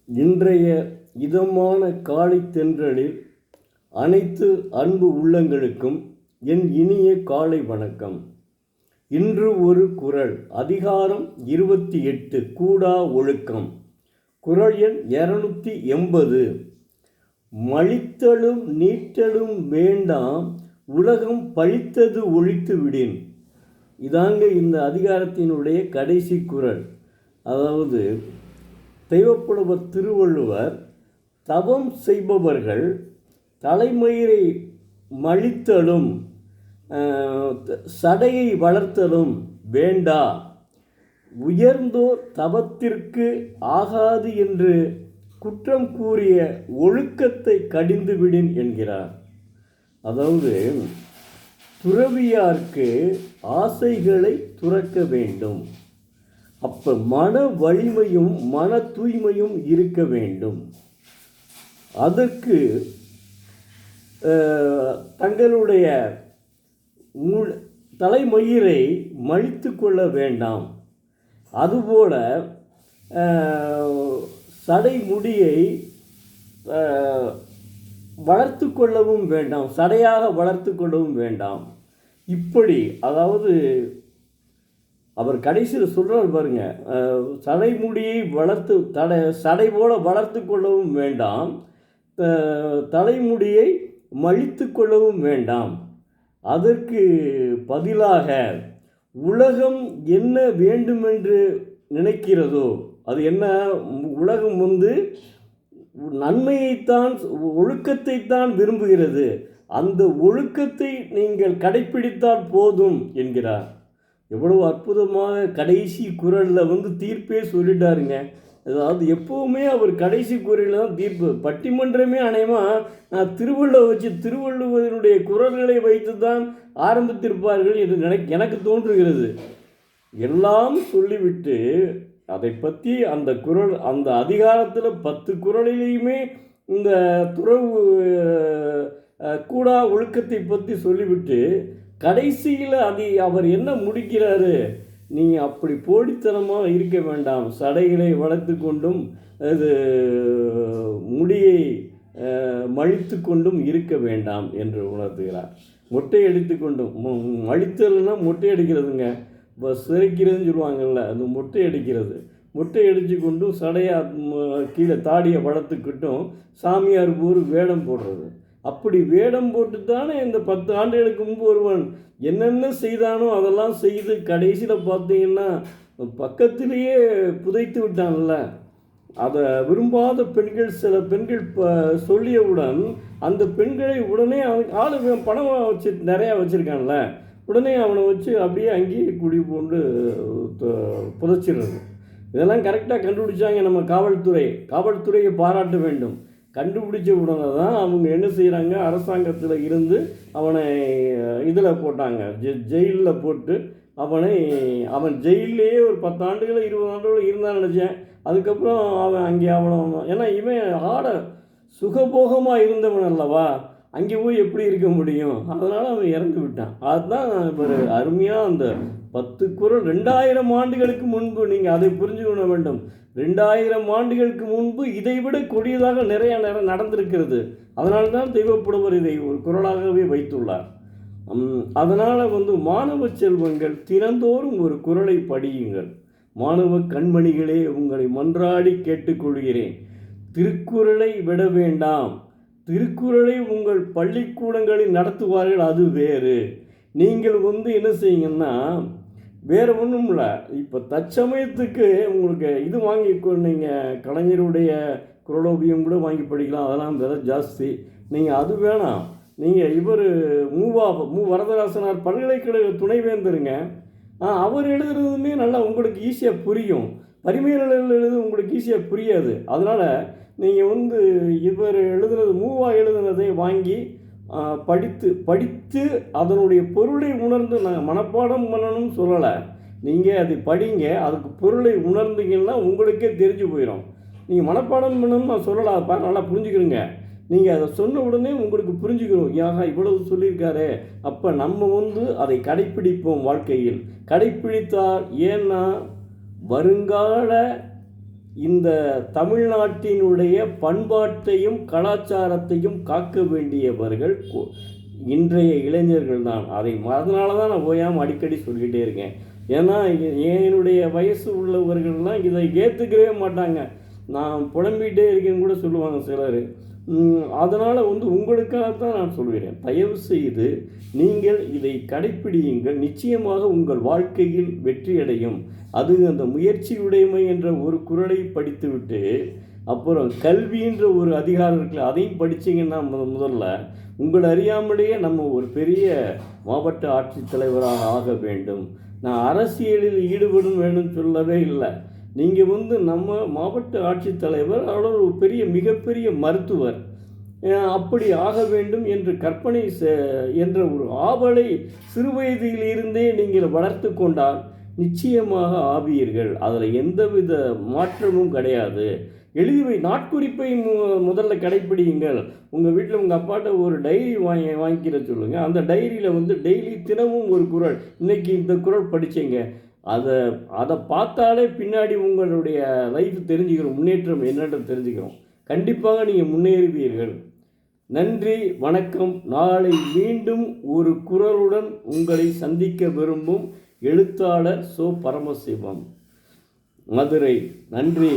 இன்றைய இதமான காலை தென்றலில் அனைத்து அன்பு உள்ளங்களுக்கும் என் இனிய காலை வணக்கம். இன்று ஒரு குறள். அதிகாரம் 28 கூடா ஒழுக்கம். குறள் எண் 280. மழித்தலும் நீட்டலும் வேண்டாம், உலகம் பழித்தது ஒழித்து விடின். இதாங்க இந்த அதிகாரத்தினுடைய கடைசி குறள். அதாவது தெய்வப்புலவர் திருவள்ளுவர் தவம் செய்பவர்கள் தலைமயிரை மழித்தலும் சடையை வளர்த்தலும் வேண்டா, உயர்ந்தோர் தவத்திற்கு ஆகாது என்று குற்றம் கூறிய ஒழுக்கத்தை கடிந்துவிடின் என்கிறார். அதாவது துறவியார்க்கு ஆசைகளை துறக்க வேண்டும். அப்போ மன வலிமையும் மன தூய்மையும் இருக்க வேண்டும். அதற்கு தங்களுடைய தலைமயிரை மழித்து கொள்ள வேண்டாம். அதுபோல சடைமுடியை வளர்த்து கொள்ளவும் வேண்டாம், சடையாக வளர்த்து கொள்ளவும் வேண்டாம். இப்படி அதாவது அவர் கடைசியில் சொல்கிறார் பாருங்க, சடைமுடியை சடை போல வளர்த்து கொள்ளவும் வேண்டாம், தலைமுடியை மழித்து கொள்ளவும் வேண்டாம். அதற்கு பதிலாக உலகம் என்ன வேண்டுமென்று நினைக்கிறதோ அது என்ன, உலகம் நன்மையைத்தான் ஒழுக்கத்தைத்தான் விரும்புகிறது. அந்த ஒழுக்கத்தை நீங்கள் கடைப்பிடித்தால் போதும் என்கிறார். எவ்வளவு அற்புதமாக கடைசி குறளில் தீர்ப்பே சொல்லிட்டாருங்க. அதாவது எப்போவுமே அவர் கடைசி குறளில் தான் தீர்ப்பு. பட்டிமன்றமே அநேகமாக நான் திருவள்ளுவருடைய குறள்களை வைத்து தான் ஆரம்பித்திருப்பார்கள் என்று எனக்கு தோன்றுகிறது. எல்லாம் சொல்லிவிட்டு அதை பற்றி அந்த குறள், அந்த அதிகாரத்தில் 10 குறளிலையுமே இந்த துறவு கூடா ஒழுக்கத்தை பற்றி சொல்லிவிட்டு கடைசியில் அவர் என்ன முடிக்கிறாரு, நீங்கள் அப்படி போடித்தனமாக இருக்க வேண்டாம், சடைகளை வளர்த்து கொண்டும் அது முடியை மழித்து கொண்டும் இருக்க வேண்டாம் என்று உணர்த்துகிறார். மொட்டை அடித்து கொண்டும், மழித்தல்னா மொட்டை அடிக்கிறதுங்க, சிறைக்கிறதுன்னு சொல்லுவாங்கள்ல, அது மொட்டை அடிக்கிறது. மொட்டை அடித்து கொண்டும் சடையாக கீழே தாடியை வளர்த்துக்கிட்டும் சாமியார் ஊர் வேடம் போடுறது. அப்படி வேடம் போட்டு தானே இந்த 10 ஆண்டுகளுக்கு முன்பு ஒருவன் என்னென்ன செய்தானோ அதெல்லாம் செய்து கடைசியில் பார்த்தீங்கன்னா பக்கத்திலேயே புதைத்து விட்டான்ல. அதை விரும்பாத பெண்கள், சில பெண்கள் சொல்லியவுடன் அந்த பெண்களை உடனே பணம் வச்சு நிறையா வச்சுருக்கான்ல, உடனே அவனை வச்சு அப்படியே அங்கேயே குடி போண்டு புதைச்சிடுறது. இதெல்லாம் கரெக்டாக கண்டுபிடிச்சாங்க நம்ம காவல்துறையை பாராட்ட வேண்டும். கண்டுபிடிச்ச உடனே தான் அவங்க என்ன செய்கிறாங்க, அரசாங்கத்தில் இருந்து அவனை இதில் போட்டாங்க, ஜெயிலில் போட்டு அவன் ஜெயிலேயே ஒரு 10 ஆண்டுகளோ 20 ஆண்டுகளோ இருந்தான்னு நினச்சேன். அதுக்கப்புறம் அவன் அங்கே ஏன்னா இவன் சுகபோகமாக இருந்தவன் அல்லவா, அங்கே போய் எப்படி இருக்க முடியும், அதனால் அவன் இறந்து விட்டான். அதுதான் ஒரு அருமையாக அந்த 10 குறள் 2000 ஆண்டுகளுக்கு முன்பு, நீங்கள் அதை புரிஞ்சுக்கொள்ள வேண்டும். 2000 ஆண்டுகளுக்கு முன்பு இதைவிட கொடியதாக நிறைய நடந்திருக்கிறது. அதனால தான் தெய்வப்புலவர் இதை ஒரு குறளாகவே வைத்துள்ளார். அதனால் மாணவ செல்வங்கள் தினந்தோறும் ஒரு குறளை படியுங்கள். மாணவ கண்மணிகளே, உங்களை மன்றாடி கேட்டுக்கொள்கிறேன், திருக்குறளை விட வேண்டாம். திருக்குறளை உங்கள் பள்ளிக்கூடங்களில் நடத்துவார்கள், அது வேறு. நீங்கள் என்ன செய்யுங்கன்னா, வேறு ஒன்றும் இல்லை, இப்போ தற்சமயத்துக்கு உங்களுக்கு இது வாங்கி நீங்கள் கலைஞருடைய குறளோவியம் கூட வாங்கி படிக்கலாம், அதெல்லாம் விலை ஜாஸ்தி. நீங்கள் அது வேணாம், நீங்கள் மு வரதராசனார் பல்கலைக்கழக துணைவேந்தருங்க, அவர் எழுதுறதுமே நல்லா உங்களுக்கு ஈஸியாக புரியும். பரிமையாளர்கள் எழுது உங்களுக்கு ஈஸியாக புரியாது. அதனால் நீங்கள் இவர் எழுதுனதை வாங்கி படித்து அதனுடைய பொருளை உணர்ந்து, நாங்கள் மனப்பாடம் பண்ணணும்னு சொல்லலை, நீங்கள் அதை படிங்க, அதுக்கு பொருளை உணர்ந்தீங்கன்னா உங்களுக்கே தெரிஞ்சு போயிடும். நீங்கள் மனப்பாடம் பண்ணணும்னு நான் சொல்லலை, அதை நல்லா புரிஞ்சுக்கிறீங்க. நீங்கள் அதை சொன்ன உடனே உங்களுக்கு புரிஞ்சுக்கணும், இவ்வளவு சொல்லியிருக்காரு, அப்போ நம்ம அதை கடைப்பிடிப்போம் வாழ்க்கையில். கடைப்பிடித்தால், ஏன்னா வருங்கால இந்த தமிழ்நாட்டினுடைய பண்பாட்டையும் கலாச்சாரத்தையும் காக்க வேண்டியவர்கள் இன்றைய இளைஞர்கள் தான். அதனால தான் நான் ஓயாமல் அடிக்கடி சொல்லிகிட்டே இருக்கேன். ஏன்னா என்னுடைய வயசு உள்ளவர்கள்லாம் இதை ஏற்றுக்கவே மாட்டாங்க. நான் புலம்பிகிட்டே இருக்கேன்னு கூட சொல்லுவாங்க சிலர். அதனால் உங்களுக்காகத்தான் நான் சொல்கிறேன், தயவு செய்து நீங்கள் இதை கடைப்பிடியுங்கள். நிச்சயமாக உங்கள் வாழ்க்கையில் வெற்றியடையும். அது அந்த முயற்சியுடைமை என்ற ஒரு குறளை படித்துவிட்டு அப்புறம் கல்வின்ற ஒரு அதிகாரம் இருக்குல்ல, அதையும் படித்தீங்கன்னா முதல்ல உங்களை அறியாமலேயே நம்ம ஒரு பெரிய மாவட்ட ஆட்சித்தலைவராக ஆக வேண்டும். நான் அரசியலில் ஈடுபடும் வேண்டும் சொல்லவே இல்லை. நீங்கள் நம்ம மாவட்ட ஆட்சித்தலைவர், அவர் ஒரு பெரிய மிகப்பெரிய மருத்துவர், அப்படி ஆக வேண்டும் என்று கற்பனை என்ற ஒரு ஆவலை சிறுவயதிலிருந்தே நீங்கள் வளர்த்து கொண்டால் நிச்சயமாக ஆவீர்கள். அதில் எந்தவித மாற்றமும் கிடையாது. எழுதி நாட்குறிப்பை முதல்ல கடைப்பிடியுங்கள். உங்கள் வீட்டில் உங்கள் அப்பாட்ட ஒரு டைரி வாங்கிக்கிற சொல்லுங்கள். அந்த டைரியில் டெய்லி தினமும் ஒரு குறள், இன்றைக்கி இந்த குறள் படித்தீங்க, அதை பார்த்தாலே பின்னாடி உங்களுடைய லைஃப் தெரிஞ்சுக்கிறோம், முன்னேற்றம் என்னென்று தெரிஞ்சுக்கிறோம். கண்டிப்பாக நீங்கள் முன்னேறுவீர்கள். நன்றி, வணக்கம். நாளை மீண்டும் ஒரு குறளுடன் உங்களை சந்திக்க விரும்பும் எழுத்தாளர் சோ. பரமசிவம், மதுரை. நன்றி.